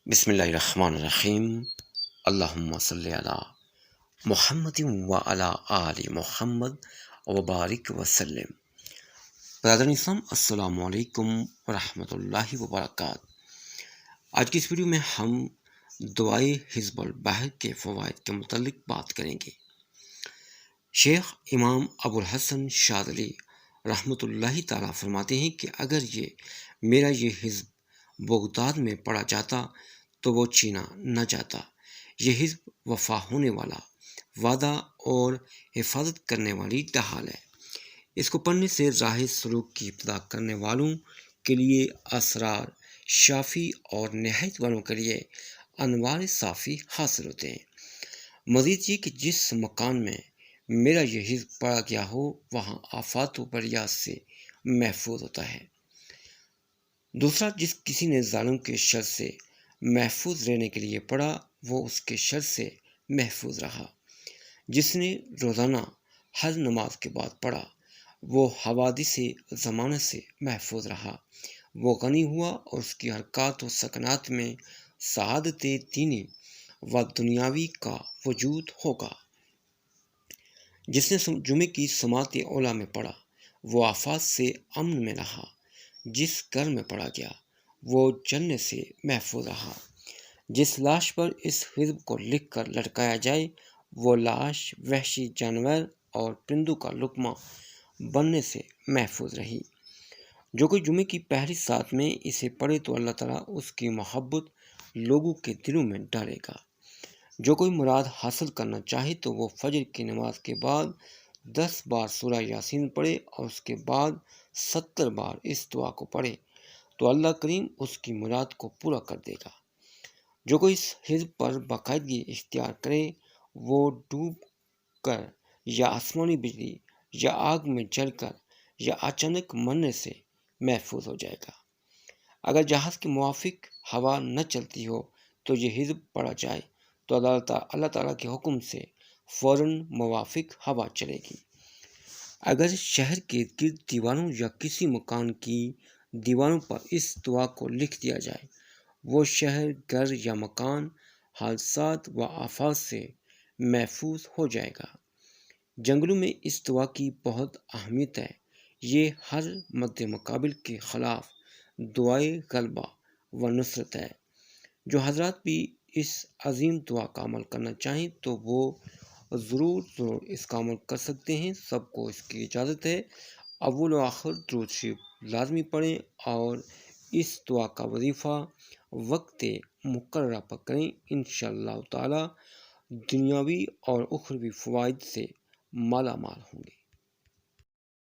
بسم اللہ الرحمن الرحیم۔ اللہم صلی علی محمد وعلی آل محمد وبارک وسلم۔ برادران اسلام، السلام علیکم ورحمۃ اللہ وبرکاتہ۔ آج کی اس ویڈیو میں ہم دعائے حزب البحر کے فوائد کے متعلق بات کریں گے۔ شیخ امام ابو الحسن شاذلی رحمۃ اللہ تعالیٰ فرماتے ہیں کہ اگر میرا یہ حزب بغداد میں پڑھا جاتا تو وہ چھینا نہ جاتا۔ یہ حزب وفا ہونے والا، وعدہ اور حفاظت کرنے والی ڈھال ہے۔ اس کو پڑھنے سے راہ سلوک کی ابتدا کرنے والوں کے لیے اسرار شافی اور نہایت والوں کے لیے انوار صافی حاصل ہوتے ہیں۔ مزید یہ کہ جس مکان میں میرا یہ حزب پڑھا گیا ہو وہاں آفات و بلیات سے محفوظ ہوتا ہے۔ دوسرا، جس کسی نے ظالم کے شر سے محفوظ رہنے کے لیے پڑھا وہ اس کے شر سے محفوظ رہا۔ جس نے روزانہ ہر نماز کے بعد پڑھا وہ حوادث زمانہ سے محفوظ رہا، وہ غنی ہوا اور اس کی حرکات و سکنات میں سعادت دینی و دنیاوی کا وجود ہوگا۔ جس نے جمعے کی سماعت اولیٰ میں پڑھا وہ آفات سے امن میں رہا۔ جس گھر میں پڑھا گیا وہ جلنے سے محفوظ رہا۔ جس لاش پر اس حزب کو لکھ کر لٹکایا جائے وہ لاش وحشی جانور اور پرندوں کا لقمہ بننے سے محفوظ رہی۔ جو کوئی جمعے کی پہلی ساعت میں اسے پڑھے تو اللہ تعالیٰ اس کی محبت لوگوں کے دلوں میں ڈالے گا۔ جو کوئی مراد حاصل کرنا چاہے تو وہ فجر کی نماز کے بعد 10 بار سورہ یاسین پڑھے اور اس کے بعد 70 بار اس دعا کو پڑھے تو اللہ کریم اس کی مراد کو پورا کر دے گا۔ جو کوئی اس حزب پر باقاعدگی اختیار کرے وہ ڈوب کر یا آسمانی بجلی یا آگ میں جل کر یا اچانک مرنے سے محفوظ ہو جائے گا۔ اگر جہاز کے موافق ہوا نہ چلتی ہو تو یہ حزب پڑھا جائے تو اللہ تعالیٰ کے حکم سے فوراً موافق ہوا چلے گی۔ اگر شہر کے گرد دیواروں یا کسی مکان کی دیواروں پر اس دعا کو لکھ دیا جائے وہ شہر، گھر یا مکان حادثات و آفات سے محفوظ ہو جائے گا۔ جنگلوں میں اس دعا کی بہت اہمیت ہے۔ یہ ہر مد مقابل کے خلاف دعائے غلبہ و نصرت ہے۔ جو حضرات بھی اس عظیم دعا کا عمل کرنا چاہیں تو وہ ضرور اس کا عمل کر سکتے ہیں۔ سب کو اس کی اجازت ہے۔ اول و آخر درود شریف لازمی پڑھیں اور اس دعا کا وظیفہ وقت مقررہ پر کریں۔ انشاءاللہ تعالی دنیاوی اور اخروی فوائد سے مالا مال ہوں گے۔